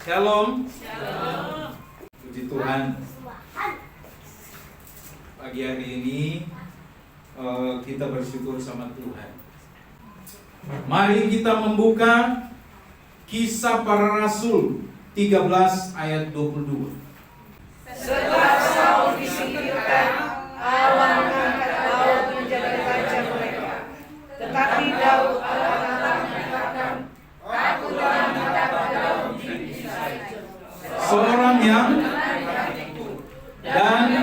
Shalom. Shalom. Puji Tuhan. Pagi hari ini kita bersyukur sama Tuhan. Mari kita membuka Kisah Para Rasul 13 ayat 22. Setelah Saul disingkirkan, Allah mengangkat Daud menjadi raja mereka. Tetapi Daud Allah mengatakan, Akulah mendapat Daud di Israel. Seorang yang dan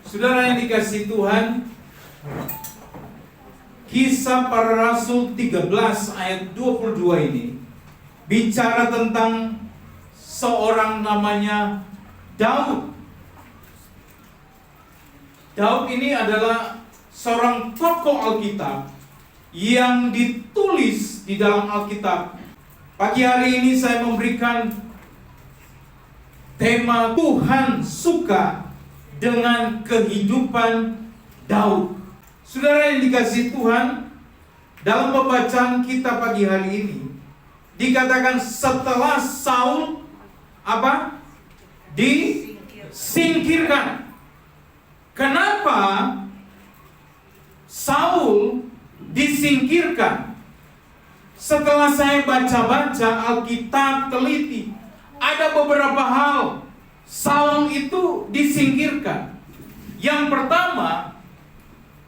saudara yang dikasihi Tuhan, Kisah Para Rasul 13 ayat 22 ini bicara tentang seorang namanya Daud. Daud ini adalah seorang tokoh Alkitab yang ditulis di dalam Alkitab. Pagi hari ini saya memberikan tema Tuhan suka dengan kehidupan Daud. Saudara yang dikasihi Tuhan, dalam pembacaan kita pagi hari ini dikatakan setelah Saul disingkirkan. Kenapa Saul disingkirkan? Setelah saya baca-baca Alkitab teliti, ada beberapa hal Saul itu disingkirkan. Yang pertama,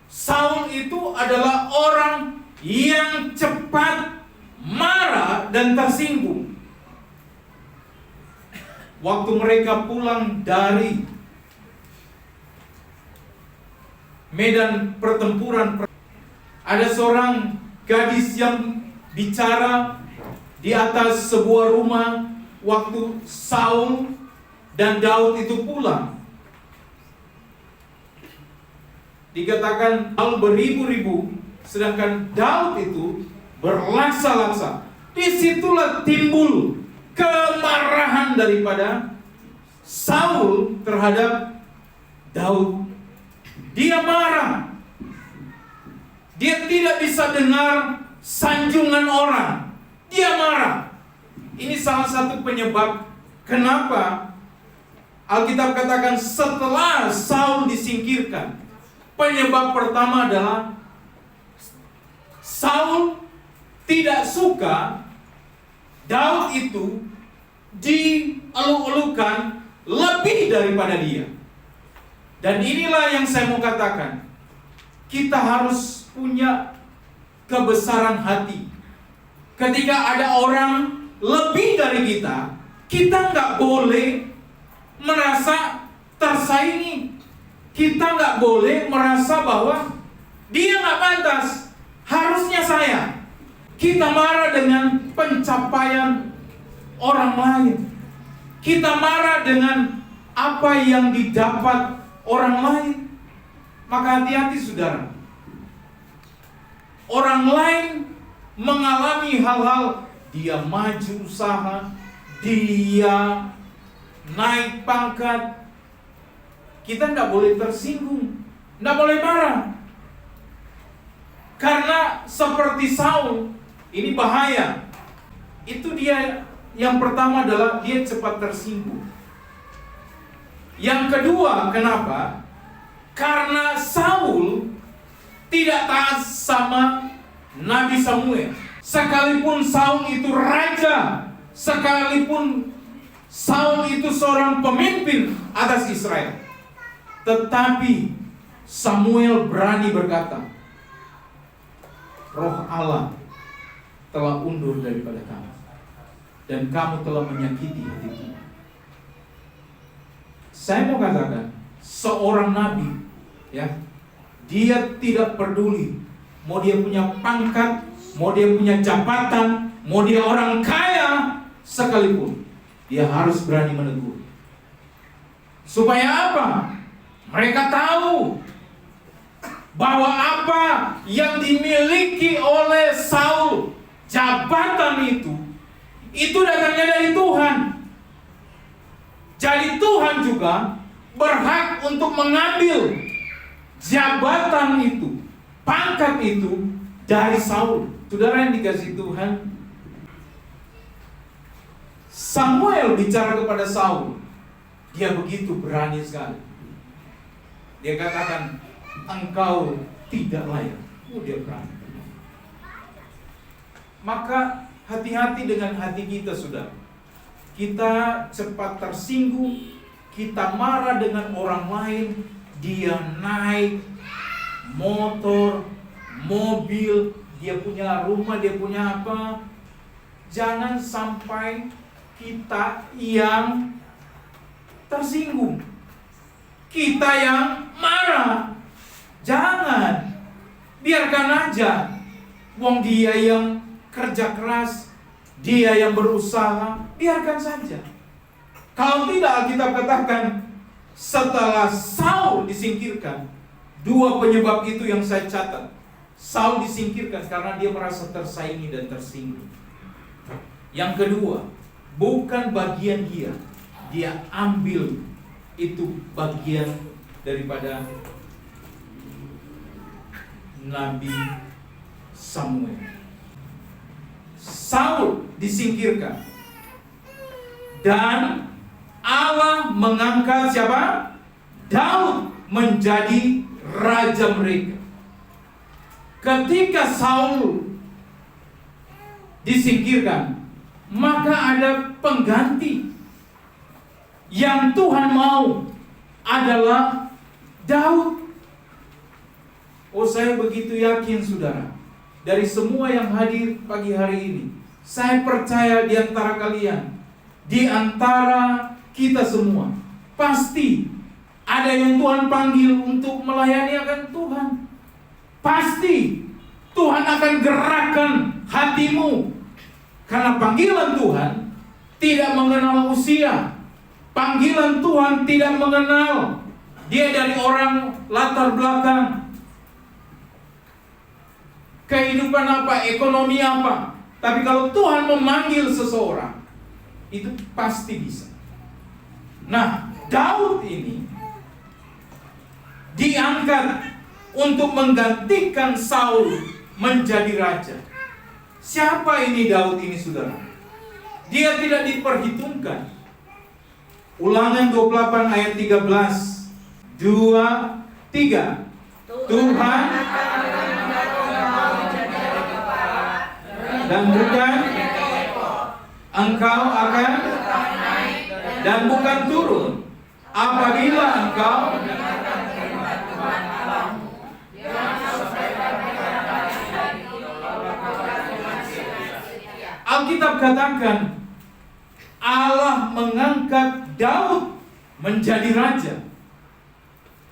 Saul itu adalah orang yang cepat marah dan tersinggung. Waktu mereka pulang dari medan pertempuran, ada seorang gadis yang bicara di atas sebuah rumah waktu Saul dan Daud itu pulang. Dikatakan Saul beribu-ribu, sedangkan Daud itu berlaksa-laksa. Disitulah timbul kemarahan daripada Saul terhadap Daud. Dia marah. Dia tidak bisa dengar sanjungan orang. Dia marah. Ini salah satu penyebab kenapa Alkitab katakan setelah Saul disingkirkan. Penyebab pertama adalah Saul tidak suka Daud itu dieluk-elukan lebih daripada dia. Dan inilah yang saya mau katakan. Kita harus punya kebesaran hati. Ketika ada orang lebih dari kita, kita nggak boleh merasa tersaingi. Kita nggak boleh merasa bahwa dia nggak pantas, harusnya saya. Kita marah dengan pencapaian orang lain. Kita marah dengan apa yang didapat orang lain. Maka hati-hati saudara. Orang lain mengalami hal-hal, dia maju usaha, dia naik pangkat. Kita tidak boleh tersinggung, tidak boleh marah. Karena seperti Saul, ini bahaya. Itu dia, yang pertama adalah dia cepat tersinggung. Yang kedua, kenapa? Karena Saul tidak taat sama Nabi Samuel. Sekalipun Saul itu raja, sekalipun Saul itu seorang pemimpin atas Israel, tetapi Samuel berani berkata, Roh Allah telah undur daripada kamu, dan kamu telah menyakiti hati Tuhan. Saya mau katakan, seorang nabi, ya, dia tidak peduli mau dia punya pangkat, mau dia punya jabatan, mau dia orang kaya sekalipun, dia harus berani menegur. Supaya apa? Mereka tahu bahwa apa yang dimiliki oleh Saul, jabatan itu datangnya dari Tuhan. Jadi Tuhan juga berhak untuk mengambil jabatan itu, pangkat itu dari Saul. Saudara yang dikasihi Tuhan, Samuel bicara kepada Saul, dia begitu berani sekali. Dia katakan, engkau tidak layak. Dia berani. Maka hati-hati dengan hati kita, saudara. Kita cepat tersinggung, kita marah dengan orang lain. Dia naik motor, mobil, dia punya rumah, dia punya apa. Jangan sampai kita yang tersinggung, kita yang marah. Jangan, biarkan aja. Wong dia yang kerja keras, dia yang berusaha, biarkan saja. Kalau tidak, Alkitab katakan setelah Saul disingkirkan, dua penyebab itu yang saya catat. Saul disingkirkan karena dia merasa tersaingi dan tersinggung. Yang kedua, bukan bagian dia, dia ambil itu bagian daripada Nabi Samuel. Saul disingkirkan dan Allah mengangkat siapa? Daud menjadi raja mereka. Ketika Saul disingkirkan, maka ada pengganti. Yang Tuhan mau adalah Daud. Oh, saya begitu yakin, saudara. Dari semua yang hadir pagi hari ini, saya percaya di antara kalian, di antara kita semua, pasti ada yang Tuhan panggil untuk melayani akan Tuhan. Pasti Tuhan akan gerakkan hatimu. Karena panggilan Tuhan tidak mengenal usia. Panggilan Tuhan tidak mengenal dia dari orang latar belakang, kehidupan apa, ekonomi apa. Tapi kalau Tuhan memanggil seseorang, itu pasti bisa. Nah, Daud ini diangkat untuk menggantikan Saul menjadi raja. Siapa ini Daud ini, saudara? Dia tidak diperhitungkan. Ulangan 28 ayat 13. 2, 3. Tuhan dan bukan engkau akan dan bukan turun apabila engkau Alkitab katakan Allah mengangkat Daud menjadi raja.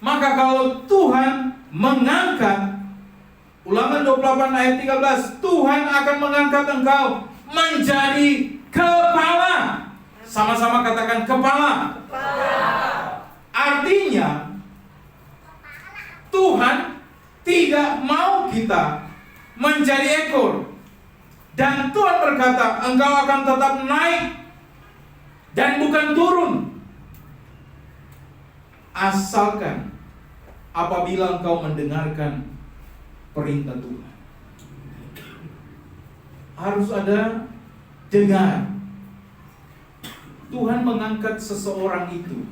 Maka kalau Tuhan mengangkat, Ulangan 28 ayat 13, Tuhan akan mengangkat engkau menjadi kepala. Sama-sama katakan kepala. Artinya Tuhan tidak mau kita menjadi ekor. Dan Tuhan berkata, engkau akan tetap naik dan bukan turun. Asalkan apabila engkau mendengarkan perintah Tuhan. Harus ada dengar. Tuhan mengangkat seseorang itu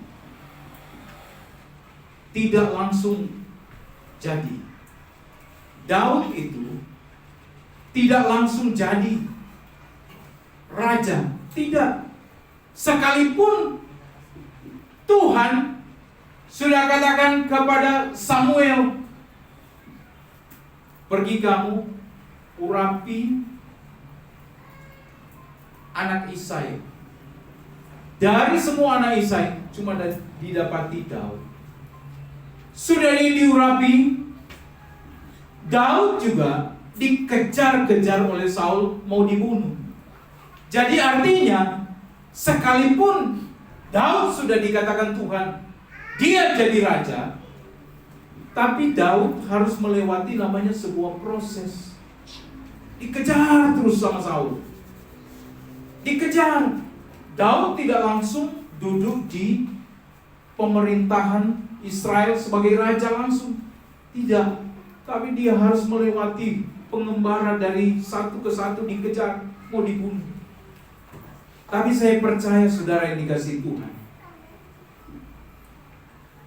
tidak langsung jadi. Daud itu tidak langsung jadi raja, tidak. Sekalipun Tuhan sudah katakan kepada Samuel, pergi kamu urapi anak Isai. Dari semua anak Isai cuma didapati Daud. Sudah diurapi, Daud juga dikejar-kejar oleh Saul, mau dibunuh. Jadi artinya sekalipun Daud sudah dikatakan Tuhan dia jadi raja, tapi Daud harus melewati namanya sebuah proses. Dikejar terus sama Saul. Dikejar. Daud tidak langsung duduk di pemerintahan Israel sebagai raja langsung. Tidak. Tapi dia harus melewati pengembara dari satu ke satu, dikejar, mau dibunuh. Tapi saya percaya saudara yang dikasihi Tuhan,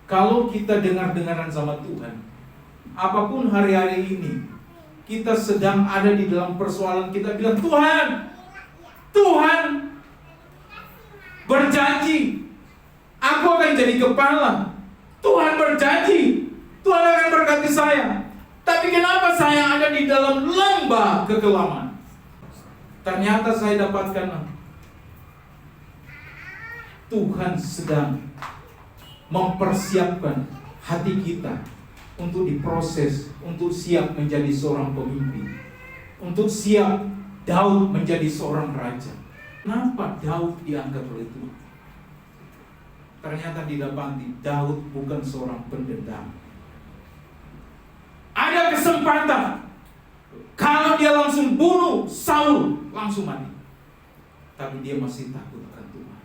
kalau kita dengar-dengaran sama Tuhan, apapun hari-hari ini kita sedang ada di dalam persoalan, kita bilang, Tuhan berjanji aku akan jadi kepala. Tuhan berjanji Tuhan akan berkati saya. Tapi kenapa saya ada di dalam lembah kekelaman? Ternyata saya dapatkan Tuhan sedang mempersiapkan hati kita untuk diproses, untuk siap menjadi seorang pemimpin, untuk siap Daud menjadi seorang raja. Kenapa Daud diangkat oleh Tuhan? Ternyata didapati Daud bukan seorang pendendam. Ada kesempatan, kalau dia langsung bunuh Saul, langsung mati. Tapi dia masih takut akan Tuhan.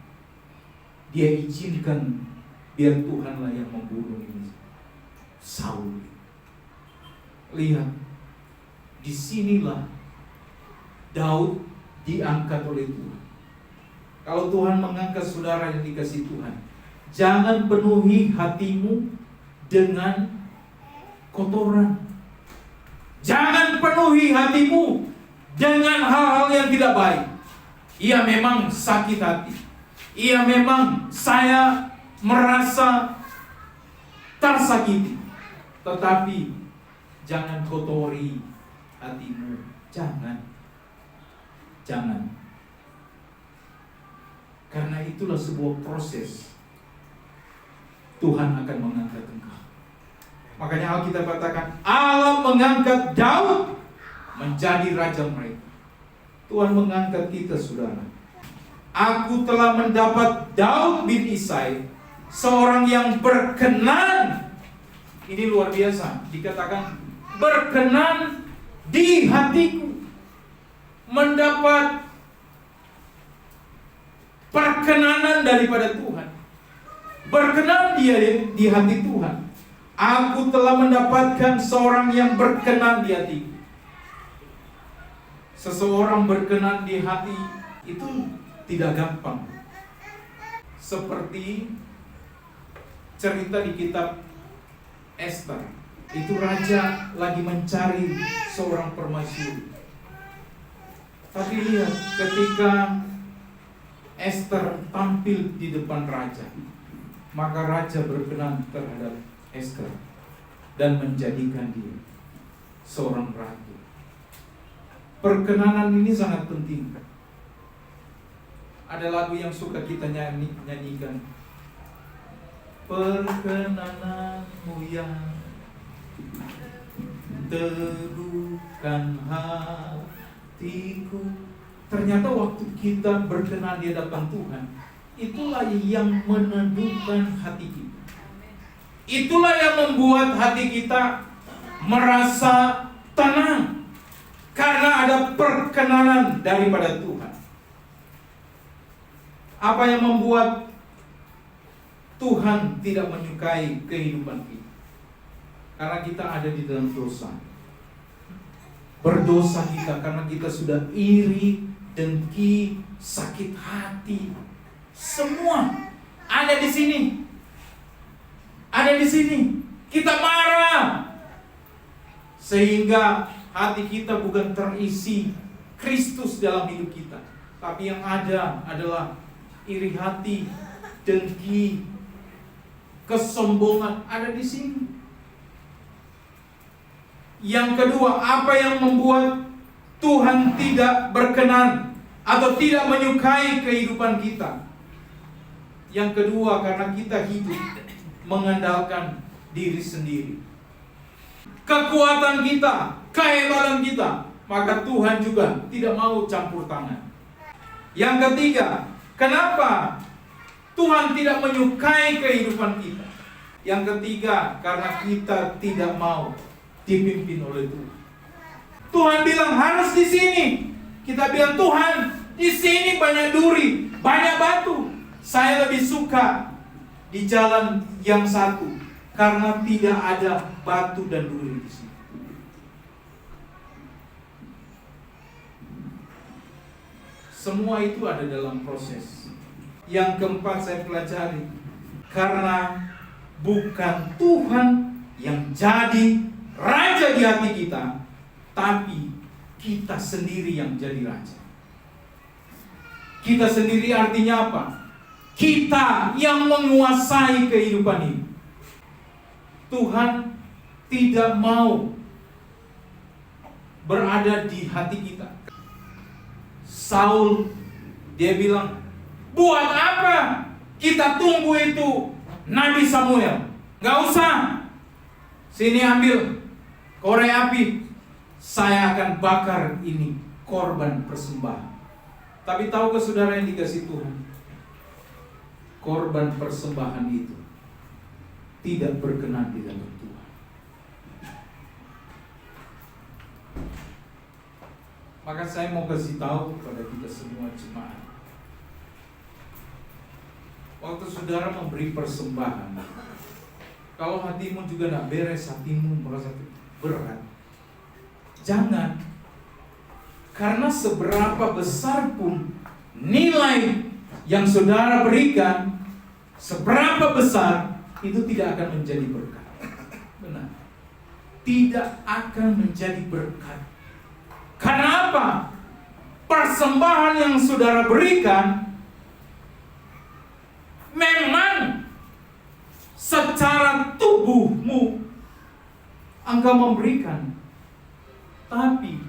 Dia izinkan biar Tuhanlah yang membunuh ini Saul. Lihat, disinilah Daud diangkat oleh Tuhan. Kalau Tuhan mengangkat saudara yang dikasihi Tuhan, jangan penuhi hatimu dengan kotoran. Jangan penuhi hatimu dengan hal-hal yang tidak baik. Ia memang sakit hati. Ia memang saya merasa tersakiti. Tetapi jangan kotori hatimu. Jangan. Karena itulah sebuah proses. Tuhan akan mengangkat engkau. Makanya Alkitab katakan Allah mengangkat Daud menjadi raja mereka. Tuhan mengangkat kita, saudara. Aku telah mendapat Daud bin Isai, seorang yang berkenan. Ini luar biasa. Dikatakan berkenan di hatiku. Mendapat perkenanan daripada Tuhan. Berkenan dia di hati Tuhan. Aku telah mendapatkan seorang yang berkenan di hati. Seseorang berkenan di hati itu tidak gampang. Seperti cerita di kitab Esther. Itu raja lagi mencari seorang permaisuri. Tapi lihat, ketika Esther tampil di depan raja, maka raja berkenan terhadap Esther dan menjadikan dia seorang ratu. Perkenanan ini sangat penting. Ada lagu yang suka kita nyanyikan. Perkenananmu yang teguhkan hatiku. Ternyata waktu kita berkenan di hadapan Tuhan, itulah yang meneduhkan hati kita. Itulah yang membuat hati kita merasa tenang, karena ada perkenanan daripada Tuhan. Apa yang membuat Tuhan tidak menyukai kehidupan kita? Karena kita ada di dalam dosa. Berdosa kita karena kita sudah iri, dengki, sakit hati. Semua ada di sini. Ada di sini. Kita marah. Sehingga hati kita bukan terisi Kristus dalam hidup kita. Tapi yang ada adalah iri hati, dengki, kesombongan ada di sini. Yang kedua, apa yang membuat Tuhan tidak berkenan atau tidak menyukai kehidupan kita? Yang kedua, karena kita hidup mengandalkan diri sendiri, kekuatan kita, kehebatan kita, maka Tuhan juga tidak mau campur tangan. Yang ketiga, kenapa Tuhan tidak menyukai kehidupan kita? Yang ketiga, karena kita tidak mau dipimpin oleh Tuhan. Tuhan bilang harus di sini. Kita bilang Tuhan, di sini banyak duri, banyak batu. Saya lebih suka di jalan yang satu karena tidak ada batu dan duri di sini. Semua itu ada dalam proses. Yang keempat saya pelajari, karena bukan Tuhan yang jadi raja di hati kita, tapi kita sendiri yang jadi raja. Kita sendiri artinya apa? Kita yang menguasai kehidupan ini. Tuhan tidak mau berada di hati kita. Saul, dia bilang, buat apa kita tunggu itu Nabi Samuel? Gak usah. Sini ambil korek api, saya akan bakar ini korban persembahan. Tapi tahukah saudara yang dikasih Tuhan? Korban persembahan itu tidak berkenan di dalam Tuhan. Maka saya mau kasih tahu kepada kita semua jemaat. Waktu saudara memberi persembahan, kalau hatimu juga tidak beres, hatimu merasa berat, jangan. Karena seberapa besar pun nilai yang saudara berikan, seberapa besar, itu tidak akan menjadi berkat. Benar. Tidak akan menjadi berkat. Karena apa? Persembahan yang saudara berikan memang secara tubuhmu engkau memberikan, tapi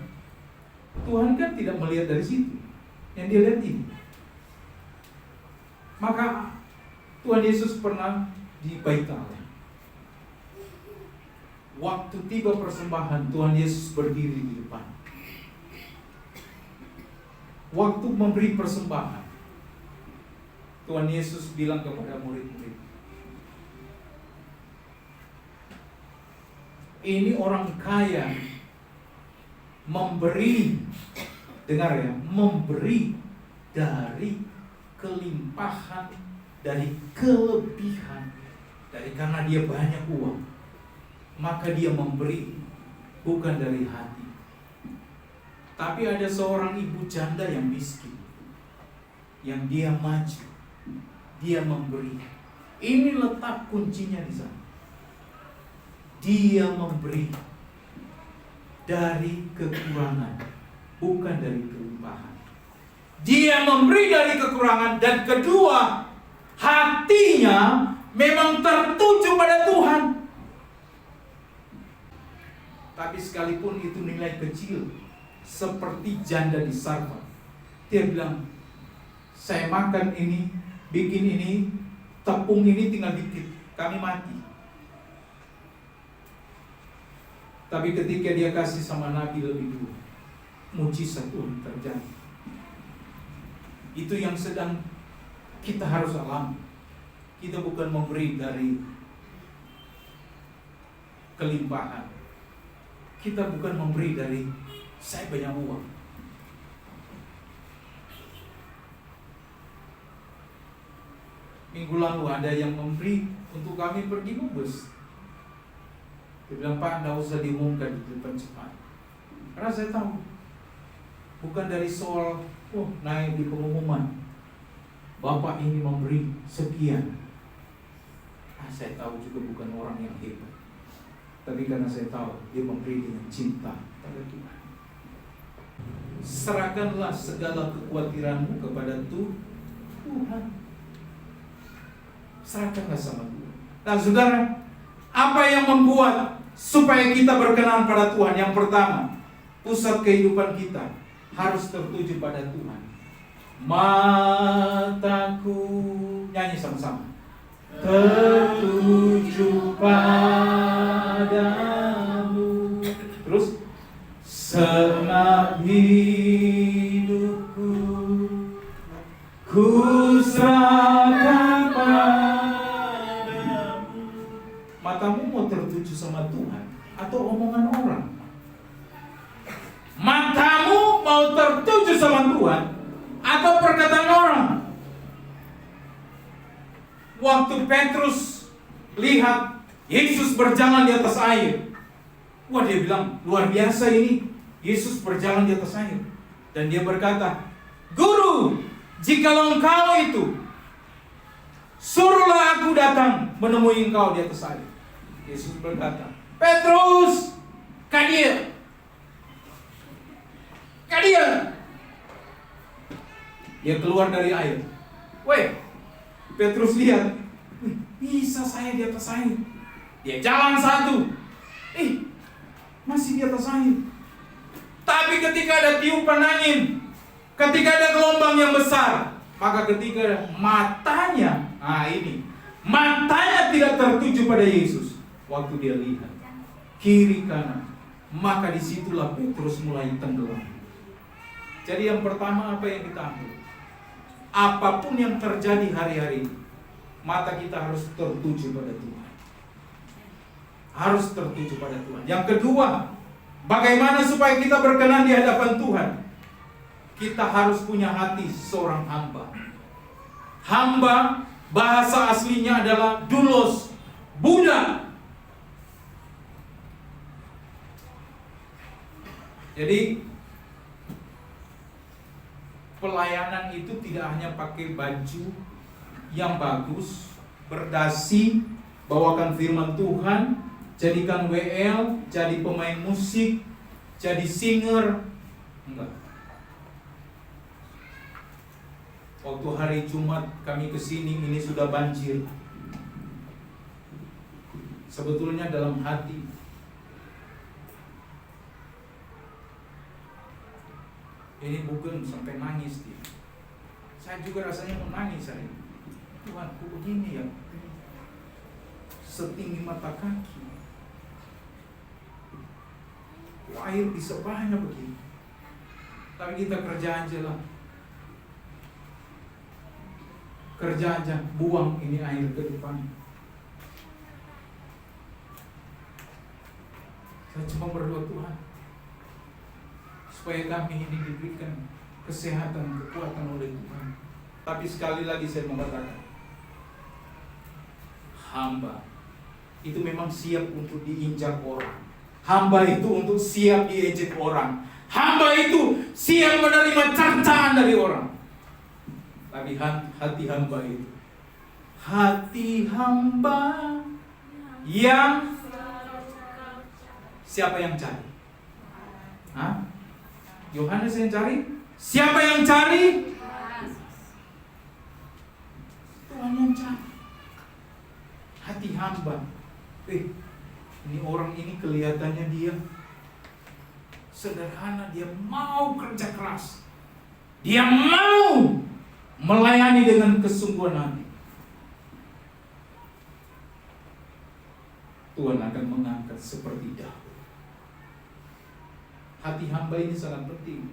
Tuhan kan tidak melihat dari situ. Yang dia lihat ini. Maka Tuhan Yesus pernah di Bait Allah. Waktu tiba persembahan, Tuhan Yesus berdiri di depan. Waktu memberi persembahan, Tuhan Yesus bilang kepada murid-murid, ini orang kaya memberi, dengar ya, memberi dari kelimpahan, dari kelebihan, dari karena dia banyak uang, maka dia memberi bukan dari hati. Tapi ada seorang ibu janda yang miskin, yang dia maju, dia memberi. Ini letak kuncinya di sana. Dia memberi dari kekurangan, bukan dari kelimpahan. Dia memberi dari kekurangan, dan kedua, hatinya memang tertuju pada Tuhan. Tapi sekalipun itu nilai kecil, seperti janda di Sarfat, dia bilang, saya makan ini, bikin ini, tepung ini tinggal dikit, kami mati. Tapi ketika dia kasih sama Nabi lebih dulu, mujizat pun terjadi. Itu yang sedang kita harus alami. Kita bukan memberi dari kelimpahan. Kita bukan memberi dari saya banyak uang. Minggu lalu ada yang memberi untuk kami pergi bus. Dia bilang, Pak, tidak usah diumumkan di depan cepat. Karena saya tahu, bukan dari soal, naik di pengumuman, Bapak ini memberi sekian. Saya tahu juga bukan orang yang hebat. Tapi karena saya tahu, dia memberi dengan cinta pada Tuhan. Serahkanlah segala kekhawatiranmu kepada Tuhan. Serahkanlah sama Tuhan. Nah saudara, apa yang membuat supaya kita berkenan pada Tuhan? Yang pertama, pusat kehidupan kita harus tertuju pada Tuhan. Mataku, nyanyi sama-sama, tertuju padamu. Terus, senap hidupku ku serahkan padamu. Matamu mau tertuju sama Tuhan atau omongan orang? Matamu mau tertuju sama Tuhan atau perkataan orang? Waktu Petrus lihat Yesus berjalan di atas air, wah, dia bilang, luar biasa ini, Yesus berjalan di atas air. Dan dia berkata, Guru, jikalau engkau itu, suruhlah aku datang menemui engkau di atas air. Yesus berkata, Petrus, kadia. Dia keluar dari air. Weh, Petrus lihat, bisa saya di atas air. Dia jalan satu, masih di atas air. Tapi ketika ada tiupan angin, ketika ada gelombang yang besar, maka ketika matanya tidak tertuju pada Yesus. Waktu dia lihat kiri kanan, maka disitulah Petrus mulai tenggelam. Jadi yang pertama apa yang kita ambil? Apapun yang terjadi hari-hari ini, mata kita harus tertuju pada Tuhan. Harus tertuju pada Tuhan. Yang kedua, bagaimana supaya kita berkenan di hadapan Tuhan? Kita harus punya hati seorang hamba. Hamba, bahasa aslinya adalah doulos, budak. Jadi pelayanan itu tidak hanya pakai baju yang bagus, berdasi, bawakan firman Tuhan, jadikan WL, jadi pemain musik, jadi singer. Enggak. Waktu hari Jumat kami kesini, ini sudah banjir. Sebetulnya dalam hati ini bukan sampai nangis dia. Saya juga rasanya mau nangis saya. Tuhan, kok begini ya? Setinggi mata kaki. Kok air bisa banyak begini? Tapi kita kerja aja lah. Kerja aja, buang ini air ke depan. Saya cuma berdoa, Tuhan, supaya kami ini diberikan kesehatan, kekuatan oleh Tuhan. Tapi sekali lagi saya mengatakan, hamba itu memang siap untuk diinjak orang. Hamba itu untuk siap diejek orang. Hamba itu siap menerima cercaan dari orang. Tapi hati hamba itu, hati hamba yang siapa yang cari? Yohanes yang cari? Siapa yang cari? Tuhan yang cari. Hati hamba. Ini orang ini kelihatannya dia sederhana, dia mau kerja keras, dia mau melayani dengan kesungguhan hati. Tuhan akan mengangkat seperti Daud. Hati hamba ini sangat penting.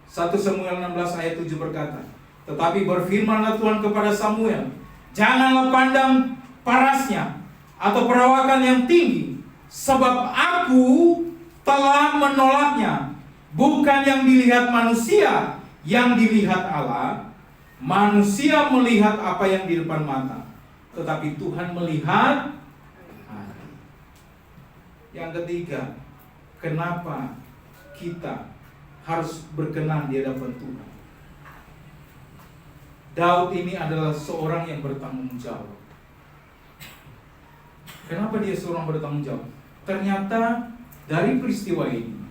1 Samuel 16 ayat 7 berkata, tetapi berfirmanlah Tuhan kepada Samuel, janganlah pandang parasnya atau perawakan yang tinggi, sebab aku telah menolaknya. Bukan yang dilihat manusia, yang dilihat Allah. Manusia melihat apa yang di depan mata, tetapi Tuhan melihat hati. Yang ketiga, kenapa kita harus berkenan di hadapan Tuhan? Daud ini adalah seorang yang bertanggung jawab. Kenapa dia seorang bertanggung jawab? Ternyata dari peristiwa ini,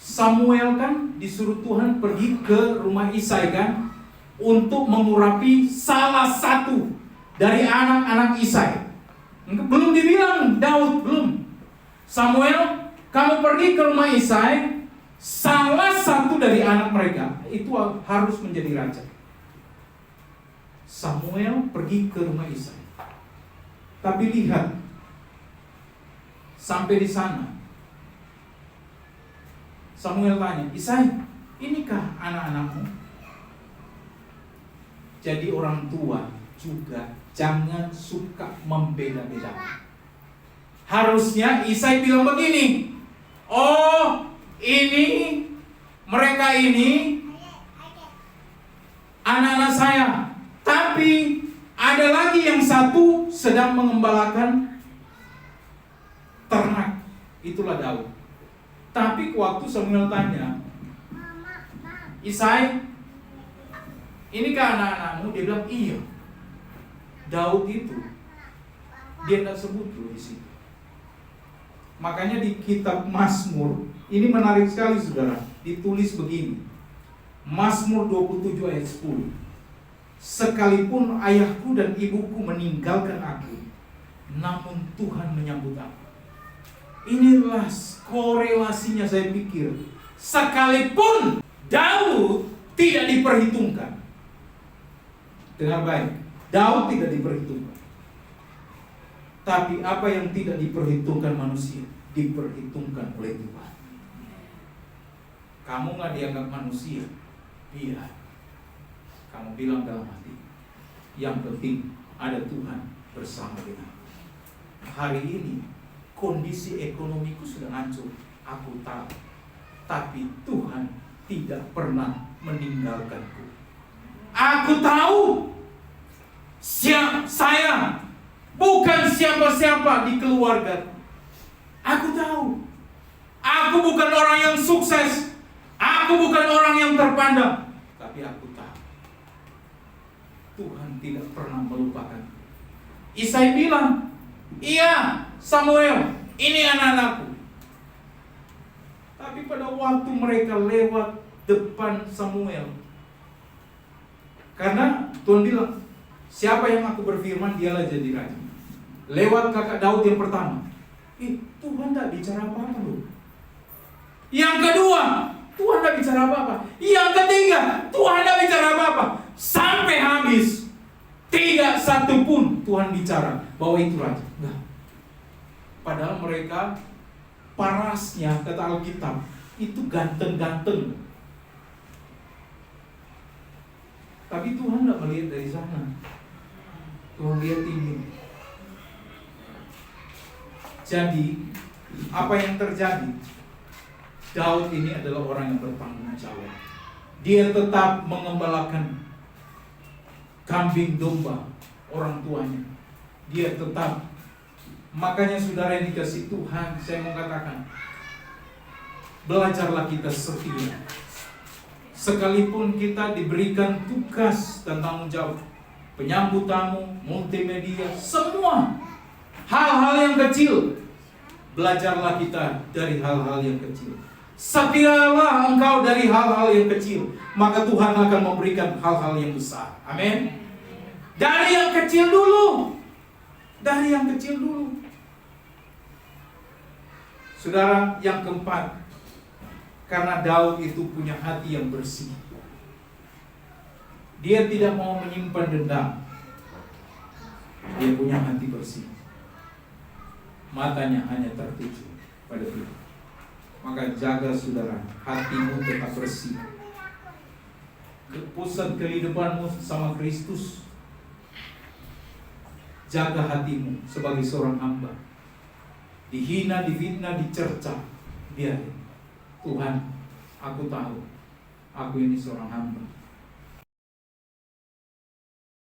Samuel kan disuruh Tuhan pergi ke rumah Isai kan, untuk mengurapi salah satu dari anak-anak Isai. Belum dibilang Daud, belum. Samuel, kamu pergi ke rumah Isai, salah satu dari anak mereka itu harus menjadi raja. Samuel pergi ke rumah Isai. Tapi lihat, sampai di sana Samuel tanya, Isai, inikah anak-anakmu? Jadi orang tua juga jangan suka membeda-bedakan. Harusnya Isai bilang begini, oh ini, mereka ini anak-anak saya, tapi ada lagi yang satu sedang mengembalakan ternak. Itulah Daud. Tapi waktu Samuel tanya, Isai, inikah anak-anakmu? Dia bilang iya. Daud itu dia tidak sebut loh di situ. Makanya di kitab Mazmur ini menarik sekali saudara, ditulis begini. Mazmur 27 ayat 10. Sekalipun ayahku dan ibuku meninggalkan aku, namun Tuhan menyambut aku. Inilah korelasinya saya pikir. Sekalipun Daud tidak diperhitungkan. Dengar baik, Daud tidak diperhitungkan. Tapi apa yang tidak diperhitungkan manusia, diperhitungkan oleh Tuhan. Kamu gak dianggap manusia, biar. Kamu bilang dalam hati, yang penting ada Tuhan bersama dengan aku. Hari ini kondisi ekonomiku sudah hancur, aku tahu. Tapi Tuhan tidak pernah meninggalkanku. Aku tahu saya bukan siapa-siapa di keluarga. Aku tahu. Aku bukan orang yang sukses. Aku bukan orang yang terpandang. Tapi aku tahu Tuhan tidak pernah melupakan. Isai bilang, iya Samuel, ini anak-anakku. Tapi pada waktu mereka lewat depan Samuel, karena Tuhan bilang, siapa yang aku berfirman dialah jadi raja. Lewat kakak Daud yang pertama, Tuhan tidak bicara apa-apa loh. Yang kedua, Tuhan tidak bicara apa-apa. Yang ketiga, Tuhan tidak bicara apa-apa. Sampai habis, tidak satu pun Tuhan bicara bahwa itu raja. Enggak. Padahal mereka parasnya, kata Alkitab, itu ganteng-ganteng. Tapi Tuhan tidak melihat dari sana. Tuhan lihat ini. Jadi, apa yang terjadi? Daud ini adalah orang yang bertanggung jawab. Dia tetap mengembalakan kambing domba orang tuanya. Dia tetap. Makanya saudara yang dikasih Tuhan, saya mau katakan, belajarlah kita setia. Sekalipun kita diberikan tugas dan tanggung jawab, penyambut tamu, multimedia, semua hal-hal yang kecil, belajarlah kita dari hal-hal yang kecil. Setialah engkau dari hal-hal yang kecil, maka Tuhan akan memberikan hal-hal yang besar. Amin. Dari yang kecil dulu. Dari yang kecil dulu. Saudara, yang keempat, karena Daud itu punya hati yang bersih. Dia tidak mau menyimpan dendam. Dia punya hati bersih. Matanya hanya tertuju pada Tuhan. Maka jaga saudara, hatimu tetap bersih. Pusat kehidupanmu sama Kristus. Jaga hatimu sebagai seorang hamba. Dihina, difitnah, dicerca, biar Tuhan, aku tahu aku ini seorang hamba.